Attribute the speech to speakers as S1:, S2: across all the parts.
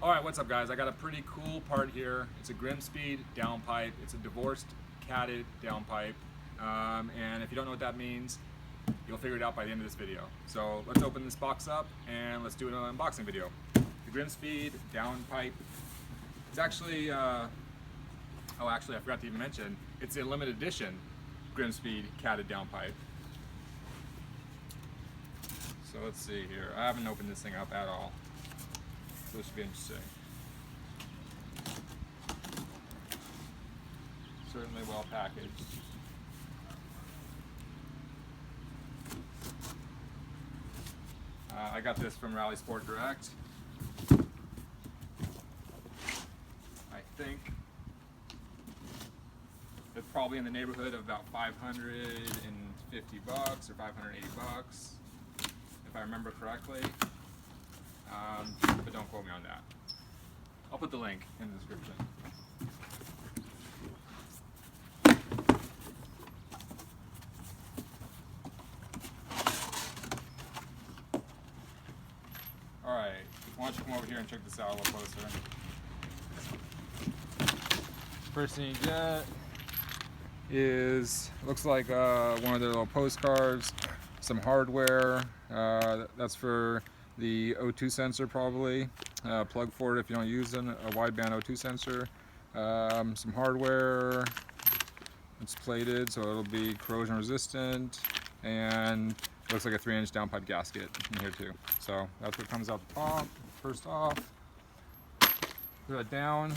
S1: Alright, what's up guys? I got a pretty cool part here. It's a GrimmSpeed downpipe. It's a divorced catted downpipe. And if you don't know what that means, you'll figure it out by the end of this video. So let's open this box up and let's do an unboxing video. The GrimmSpeed downpipe. It's actually, oh actually I forgot to even mention, it's a limited edition GrimmSpeed catted downpipe. So let's see here. I haven't opened this thing up at all. So this should be interesting. Certainly well packaged. I got this from Rally Sport Direct. I think it's probably in the neighborhood of about 550 bucks or 580 bucks, if I remember correctly. But don't quote me on that. I'll put the link in the description. Alright, why don't you come over here and check this out a little closer. First thing you get is, looks like one of their little postcards, some hardware, that's for the O2 sensor probably, plug for it if you don't use a wideband O2 sensor, some hardware, it's plated so it'll be corrosion resistant, and looks like a 3-inch downpipe gasket in here too. So that's what comes out the top. First off, put it down.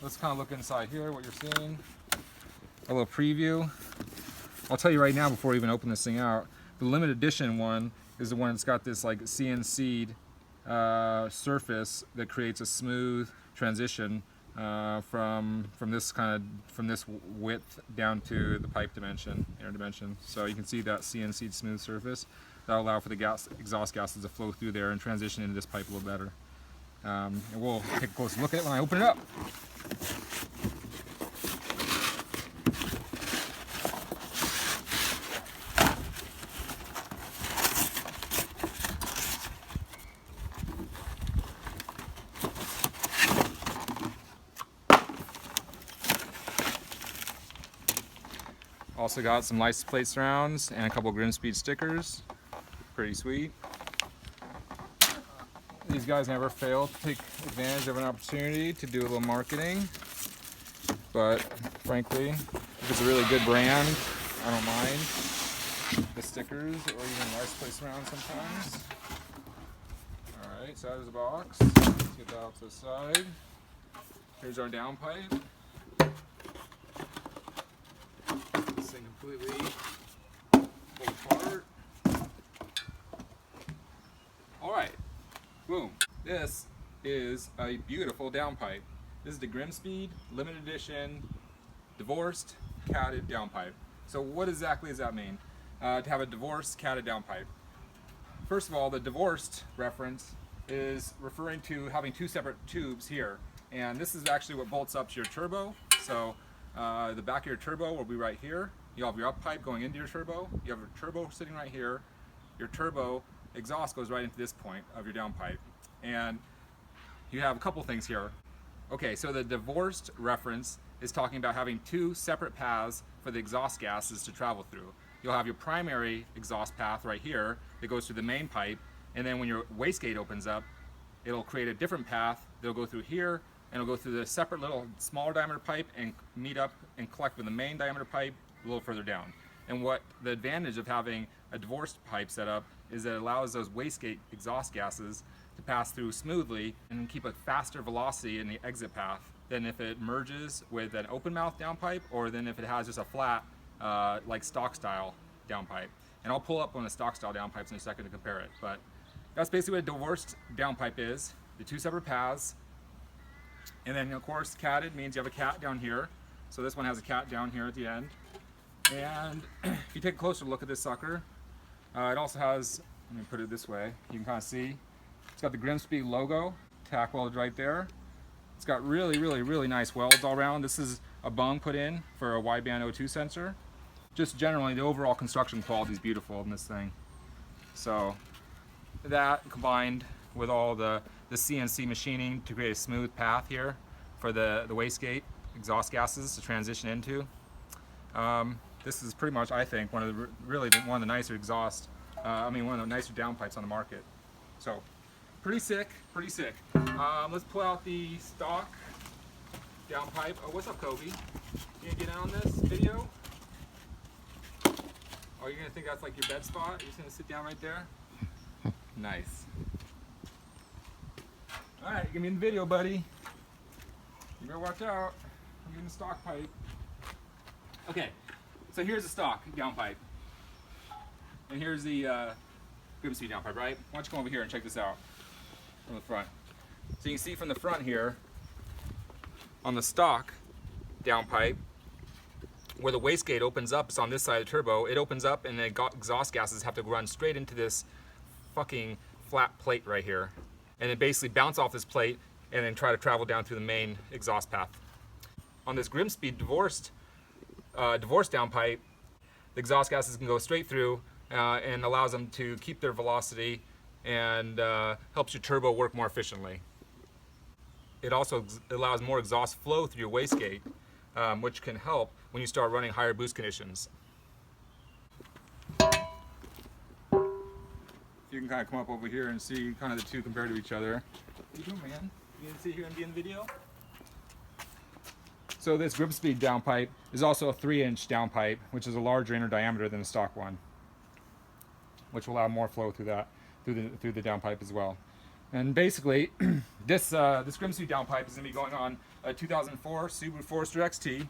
S1: Let's kind of look inside here, what you're seeing. A little preview. I'll tell you right now before we even open this thing out, the limited edition one is the one that's got this like CNC'd surface that creates a smooth transition from this width down to the pipe dimension, inner dimension. So you can see that CNC'd smooth surface that'll allow for the exhaust gases to flow through there and transition into this pipe a little better. And we'll take a closer look at it when I open it up. Also got some license plate surrounds and a couple of GrimmSpeed stickers. Pretty sweet. These guys never fail to take advantage of an opportunity to do a little marketing. But frankly, if it's a really good brand, I don't mind the stickers or even license plate surrounds sometimes. Alright, so there's the box. Let's get that out to the side. Here's our downpipe. Completely pulled apart. Alright, boom. This is a beautiful downpipe. This is the GrimmSpeed limited edition divorced catted downpipe. So what exactly does that mean? To have a divorced catted downpipe. First of all, the divorced reference is referring to having two separate tubes here, and this is actually what bolts up to your turbo. So the back of your turbo will be right here. You have your up pipe going into your turbo. You have your turbo sitting right here. Your turbo exhaust goes right into this point of your downpipe. And you have a couple things here. Okay, so the divorced reference is talking about having two separate paths for the exhaust gases to travel through. You'll have your primary exhaust path right here that goes through the main pipe, and then when your wastegate opens up, it'll create a different path that'll go through here, and it'll go through the separate little smaller diameter pipe and meet up and collect with the main diameter pipe a little further down. And what the advantage of having a divorced pipe setup is that it allows those wastegate exhaust gases to pass through smoothly and keep a faster velocity in the exit path than if it merges with an open mouth downpipe, or than if it has just a flat like stock style downpipe. And I'll pull up one of the stock style downpipes in a second to compare it, but that's basically what a divorced downpipe is, the two separate paths. And then of course catted means you have a cat down here, so this one has a cat down here at the end. And if you take a closer look at this sucker, it also has, let me put it this way, you can kind of see, it's got the GrimmSpeed logo tack welded right there. It's got really nice welds all around. This is a bung put in for a wideband O2 sensor. Just generally, the overall construction quality is beautiful in this thing. So that combined with all the the CNC machining to create a smooth path here for the wastegate exhaust gases to transition into. This is pretty much, I think, one of the nicer exhaust, one of the nicer downpipes on the market. So, pretty sick, pretty sick. Let's pull out the stock downpipe. Oh, what's up, Kobe? You gonna get in on this video? Oh, you're gonna think that's like your bed spot? You're just gonna sit down right there? Nice. Alright, give me the video, buddy. You better watch out. I'm getting the stock pipe. Okay, so here's the stock downpipe. And here's the GrimmSpeed downpipe, right? Why don't you come over here and check this out from the front. So you can see from the front here, on the stock downpipe, where the wastegate opens up, it's on this side of the turbo, it opens up and the exhaust gases have to run straight into this fucking flat plate right here. And then basically bounce off this plate and then try to travel down through the main exhaust path. On this GrimmSpeed divorced downpipe, the exhaust gases can go straight through and allows them to keep their velocity and helps your turbo work more efficiently. It also allows more exhaust flow through your wastegate, which can help when you start running higher boost conditions. You can kind of come up over here and see kind of the two compared to each other. What are you doing, man? You gonna sit here and be in the video? So this GrimmSpeed downpipe is also a 3-inch downpipe, which is a larger inner diameter than the stock one, which will allow more flow through the downpipe as well. And basically, this GrimmSpeed downpipe is going to be going on a 2004 Subaru Forester XT,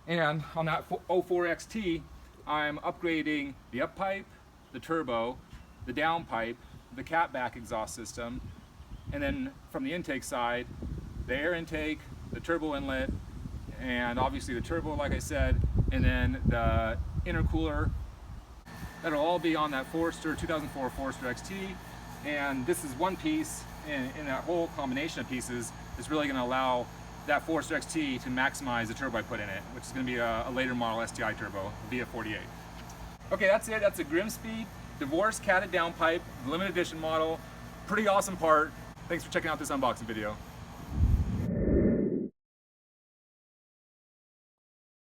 S1: and on that 04 XT, I'm upgrading the uppipe, the turbo, the downpipe, the catback exhaust system, and then from the intake side, the air intake, the turbo inlet, and obviously the turbo, like I said, and then the intercooler. That'll all be on that 2004 Forester XT, and this is one piece in that whole combination of pieces is really going to allow that Forester XT to maximize the turbo I put in it, which is going to be a later model STI turbo, VF48. Okay, that's it. That's a GrimmSpeed divorced Catted Downpipe, limited edition model. Pretty awesome part. Thanks for checking out this unboxing video.